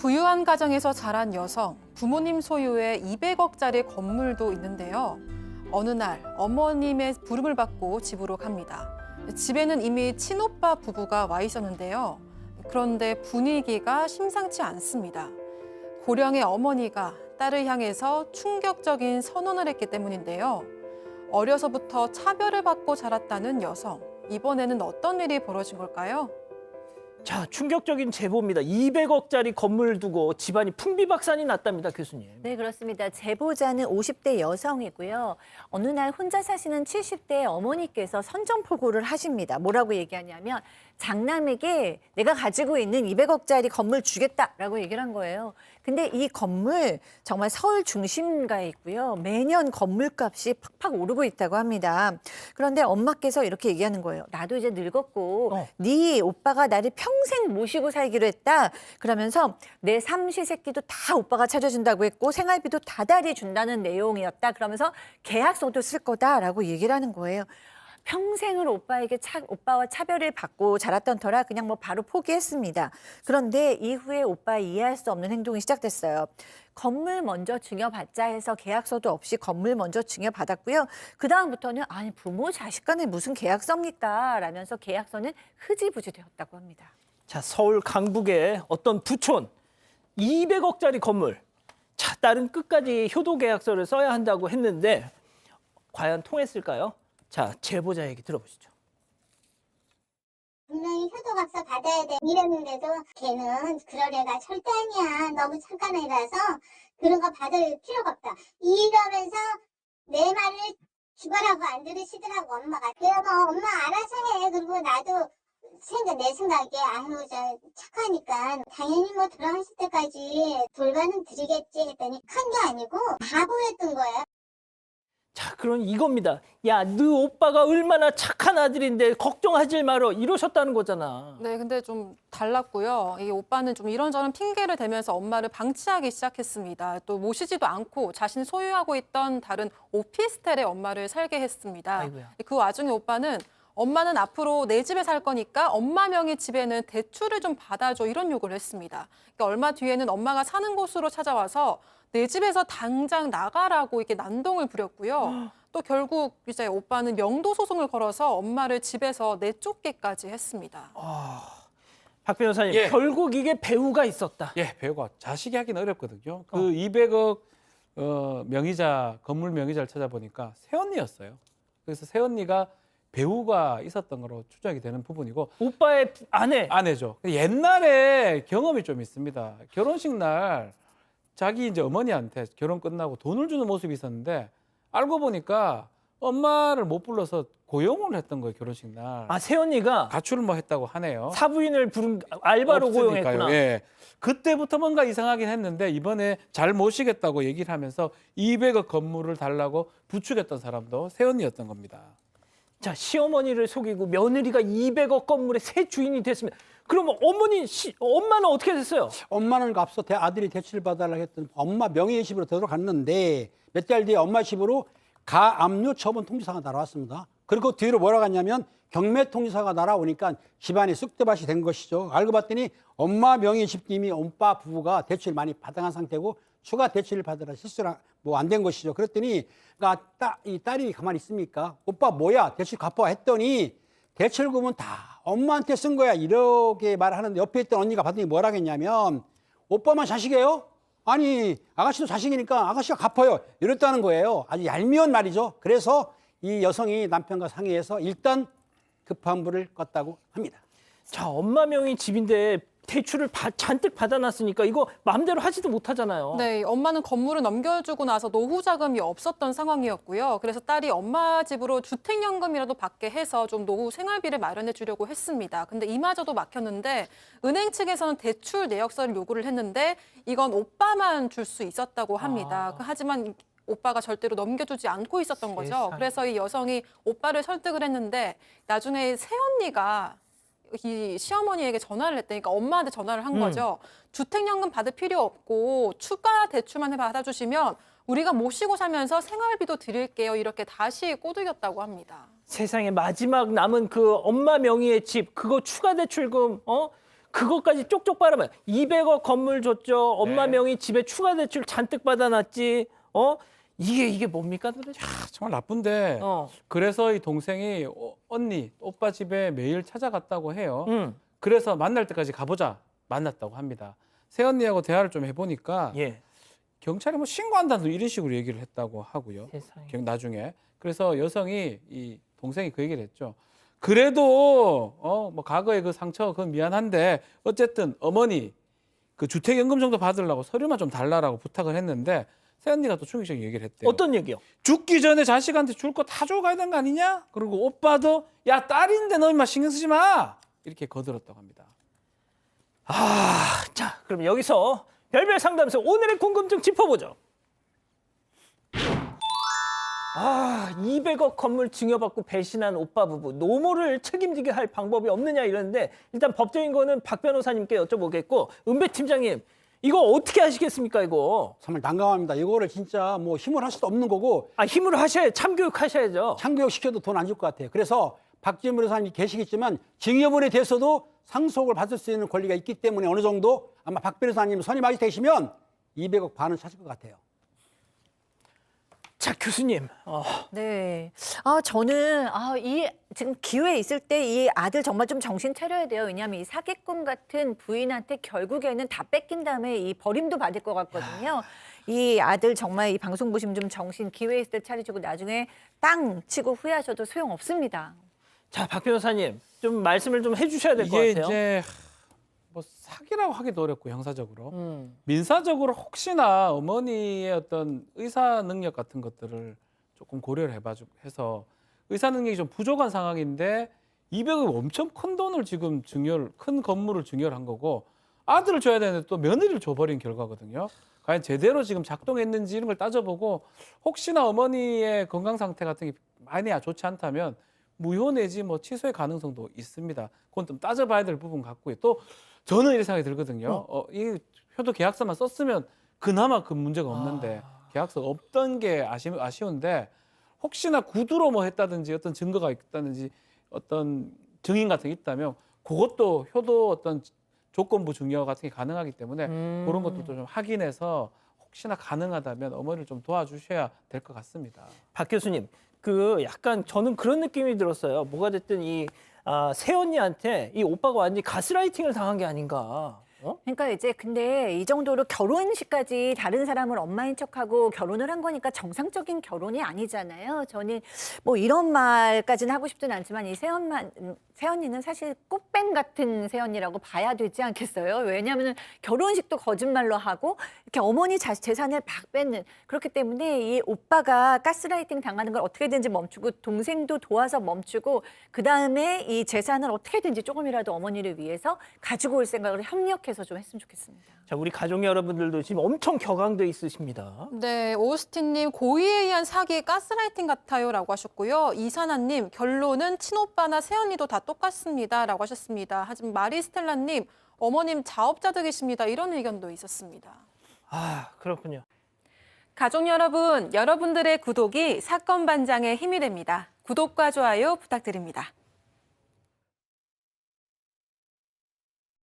부유한 가정에서 자란 여성, 부모님 소유의 200억짜리 건물도 있는데요. 어느 날 어머님의 부름을 받고 집으로 갑니다. 집에는 이미 친오빠 부부가 와 있었는데요. 그런데 분위기가 심상치 않습니다. 고령의 어머니가 딸을 향해서 충격적인 선언을 했기 때문인데요. 어려서부터 차별을 받고 자랐다는 여성, 이번에는 어떤 일이 벌어진 걸까요? 자, 충격적인 제보입니다. 200억짜리 건물 두고 집안이 풍비박산이 났답니다, 교수님. 네, 그렇습니다. 제보자는 50대 여성이고요. 어느 날 혼자 사시는 70대 어머니께서 선전포고를 하십니다. 뭐라고 얘기하냐면 장남에게 내가 가지고 있는 200억짜리 건물 주겠다라고 얘기를 한 거예요. 근데 이 건물 정말 서울 중심가에 있고요. 매년 건물값이 팍팍 오르고 있다고 합니다. 그런데 엄마께서 이렇게 얘기하는 거예요. 나도 이제 늙었고 네 오빠가 나를 평생 모시고 살기로 했다. 그러면서 내 삼시세끼도 다 오빠가 차려준다고 했고 생활비도 다달이 준다는 내용이었다. 그러면서 계약서도 쓸 거다라고 얘기를 하는 거예요. 평생을 오빠와 차별을 받고 자랐던 터라 그냥 뭐 바로 포기했습니다. 그런데 이후에 오빠 이해할 수 없는 행동이 시작됐어요. 건물 먼저 증여받자 해서 계약서도 없이 건물 먼저 증여받았고요. 그다음부터는 아니 부모 자식 간에 무슨 계약서입니까? 라면서 계약서는 흐지부지 되었다고 합니다. 자, 서울 강북의 어떤 부촌 200억짜리 건물. 자, 딸은 끝까지 효도 계약서를 써야 한다고 했는데 과연 통했을까요? 자, 제보자 얘기 들어보시죠. 분명히 효도값서 받아야 돼 이랬는데도 걔는 그럴 애가 절대 아니야. 너무 착한 애라서 그런 거 받을 필요가 없다. 이러면서 내 말을 죽어라고 안 들으시더라고 엄마가. 그래서 엄마 알아서 해. 그리고 나도 내 생각에 아유 저 착하니까 당연히 뭐 돌아가실 때까지 돌반은 드리겠지 했더니 큰 게 아니고 바보였던 거예요. 자, 그럼 이겁니다. 야, 너 오빠가 얼마나 착한 아들인데 걱정하지 말어 이러셨다는 거잖아. 네, 근데 좀 달랐고요. 이 오빠는 좀 이런저런 핑계를 대면서 엄마를 방치하기 시작했습니다. 또 모시지도 않고 자신이 소유하고 있던 다른 오피스텔에 엄마를 살게 했습니다. 아이고야. 그 와중에 오빠는 엄마는 앞으로 내 집에 살 거니까 엄마 명의 집에는 대출을 좀 받아줘 이런 요구를 했습니다. 그러니까 얼마 뒤에는 엄마가 사는 곳으로 찾아와서 내 집에서 당장 나가라고 이렇게 난동을 부렸고요. 또 결국 이제 오빠는 명도 소송을 걸어서 엄마를 집에서 내쫓기까지 했습니다. 박 변호사님, 예. 결국 이게 배우가 있었다. 예, 배우가 자식이 하기는 어렵거든요. 그 200억 명의자, 건물 명의자를 찾아보니까 새언니였어요. 그래서 새언니가 배우가 있었던 거로 추정이 되는 부분이고 오빠의 아내죠. 옛날에 경험이 좀 있습니다. 결혼식 날 자기 이제 어머니한테 결혼 끝나고 돈을 주는 모습이 있었는데 알고 보니까 엄마를 못 불러서 고용을 했던 거예요, 결혼식 날. 아, 새언니가 가출을 뭐 했다고 하네요. 사부인을 부른 알바로 없으니까요. 고용했구나. 예. 그때부터 뭔가 이상하긴 했는데 이번에 잘 모시겠다고 얘기를 하면서 200억 건물을 달라고 부추겼던 사람도 새언니였던 겁니다. 자, 시어머니를 속이고 며느리가 200억 건물의 새 주인이 됐습니다. 그러면 엄마는 어떻게 됐어요? 엄마는 앞서 아들이 대출을 받아달라고 했던 엄마 명의의 집으로 들어갔는데 몇 달 뒤에 엄마 집으로 가압류 처분 통지서가 날아왔습니다. 그리고 뒤로 뭐라고 했냐면 경매 통지서가 날아오니까 집안이 쑥대밭이 된 것이죠. 알고 봤더니 엄마 명의의 집님이 오빠 부부가 대출을 많이 받아간 상태고 추가 대출을 받으라 실수가 뭐 안 된 것이죠. 그랬더니 그러니까 이 딸이 가만히 있습니까? 오빠 뭐야 대출 갚아 했더니 대출금은 다 엄마한테 쓴 거야 이렇게 말하는데 옆에 있던 언니가 봤더니 뭐라 했냐면 오빠만 자식이에요? 아니 아가씨도 자식이니까 아가씨가 갚아요 이랬다는 거예요. 아주 얄미운 말이죠. 그래서 이 여성이 남편과 상의해서 일단 급한 불을 껐다고 합니다. 자, 엄마 명의 집인데 대출을 잔뜩 받아놨으니까 이거 마음대로 하지도 못하잖아요. 네, 엄마는 건물을 넘겨주고 나서 노후 자금이 없었던 상황이었고요. 그래서 딸이 엄마 집으로 주택연금이라도 받게 해서 좀 노후 생활비를 마련해 주려고 했습니다. 근데 이마저도 막혔는데 은행 측에서는 대출 내역서를 요구를 했는데 이건 오빠만 줄 수 있었다고 합니다. 하지만 오빠가 절대로 넘겨주지 않고 있었던 거죠. 세상에. 그래서 이 여성이 오빠를 설득을 했는데 나중에 새언니가 이 시어머니에게 전화를 했다니까 엄마한테 전화를 한 거죠. 주택연금 받을 필요 없고 추가 대출만 받아주시면 우리가 모시고 살면서 생활비도 드릴게요. 이렇게 다시 꼬드겼다고 합니다. 세상에 마지막 남은 그 엄마 명의의 집 그거 추가 대출금 그것까지 쪽쪽 빨아봐요. 200억 건물 줬죠. 엄마 네. 명의 집에 추가 대출 잔뜩 받아놨지. 이게 뭡니까 도대체? 정말 나쁜데 그래서 이 동생이 언니, 오빠 집에 매일 찾아갔다고 해요. 그래서 만날 때까지 가보자 만났다고 합니다. 새언니하고 대화를 좀 해보니까 예. 경찰에 뭐 신고한다도 이런 식으로 얘기를 했다고 하고요. 세상에. 나중에 그래서 여성이 이 동생이 그 얘기를 했죠. 그래도 뭐 과거의 그 상처 그건 미안한데 어쨌든 어머니 그 주택연금 정도 받으려고 서류만 좀 달라라고 부탁을 했는데 새언니가 또 충격적인 얘기를 했대요. 어떤 얘기요? 죽기 전에 자식한테 줄 거 다 주고 가야 되는 거 아니냐? 그리고 오빠도 야 딸인데 너 임마 신경 쓰지 마 이렇게 거들었다고 합니다. 자, 그럼 여기서 별별 상담소 오늘의 궁금증 짚어보죠. 200억 건물 증여받고 배신한 오빠 부부 노모를 책임지게 할 방법이 없느냐 이러는데 일단 법적인 거는 박 변호사님께 여쭤보겠고 은배 팀장님 이거 어떻게 하시겠습니까 이거? 정말 난감합니다. 이거를 진짜 뭐 힘을 할 수도 없는 거고 힘으로 하셔야 참교육 하셔야죠. 참교육 시켜도 돈 안 줄 것 같아요. 그래서 박지원 변호사님이 계시겠지만 증여분에 대해서도 상속을 받을 수 있는 권리가 있기 때문에 어느 정도 아마 박 변호사님 선임하게 되시면 200억 반은 찾을 것 같아요. 자 교수님. 네. 저는 이 지금 기회 있을 때 이 아들 정말 좀 정신 차려야 돼요. 왜냐하면 이 사기꾼 같은 부인한테 결국에는 다 뺏긴 다음에 이 버림도 받을 것 같거든요. 이 아들 정말 이 방송 보시면 좀 정신 기회 있을 때 차리시고 나중에 땅 치고 후회하셔도 소용 없습니다. 자 박 변호사님 좀 말씀을 좀 해주셔야 될 것 이게 같아요. 이제 뭐 사기라고 하기도 어렵고 형사적으로 음. 민사적으로 혹시나 어머니의 어떤 의사 능력 같은 것들을 조금 고려를 해서 의사 능력이 좀 부족한 상황인데 200억 엄청 큰 돈을 지금 큰 건물을 증여를 한 거고 아들을 줘야 되는데 또 며느리를 줘버린 결과거든요. 과연 제대로 지금 작동했는지 이런 걸 따져보고 혹시나 어머니의 건강 상태 같은 게 많이 좋지 않다면 무효 내지 뭐 취소의 가능성도 있습니다. 그건 좀 따져봐야 될 부분 같고요. 또 저는 이런 생각이 들거든요. 이 효도 계약서만 썼으면 그나마 그 문제가 없는데 계약서 없던 게 아쉬운데 혹시나 구두로 뭐 했다든지 어떤 증거가 있다든지 어떤 증인 같은 게 있다면 그것도 효도 어떤 조건부 증여 같은 게 가능하기 때문에 그런 것도 좀 확인해서 혹시나 가능하다면 어머니를 좀 도와주셔야 될 것 같습니다. 박 교수님, 약간 저는 그런 느낌이 들었어요. 뭐가 됐든 이 새언니한테 이 오빠가 완전히 가스라이팅을 당한 게 아닌가. 그러니까 이제 근데 이 정도로 결혼식까지 다른 사람을 엄마인 척하고 결혼을 한 거니까 정상적인 결혼이 아니잖아요. 저는 뭐 이런 말까지는 하고 싶진 않지만 이 새언니는 사실 꽃뱀 같은 새언니라고 봐야 되지 않겠어요? 왜냐하면 결혼식도 거짓말로 하고 이렇게 어머니 재산을 막 뺏는 그렇기 때문에 이 오빠가 가스라이팅 당하는 걸 어떻게든지 멈추고 동생도 도와서 멈추고 그다음에 이 재산을 어떻게든지 조금이라도 어머니를 위해서 가지고 올 생각을 협력해서 좀 했으면 좋겠습니다. 자, 우리 가족 여러분들도 지금 엄청 격앙돼 있으십니다. 네, 오스틴님 고의에 의한 사기 가스라이팅 같아요라고 하셨고요. 이사나님 결론은 친오빠나 새언니도 다 똑같습니다라고 하셨습니다. 하지만 마리스텔라님 어머님 자업자득이십니다 이런 의견도 있었습니다. 그렇군요. 가족 여러분, 여러분들의 구독이 사건 반장의 힘이 됩니다. 구독과 좋아요 부탁드립니다.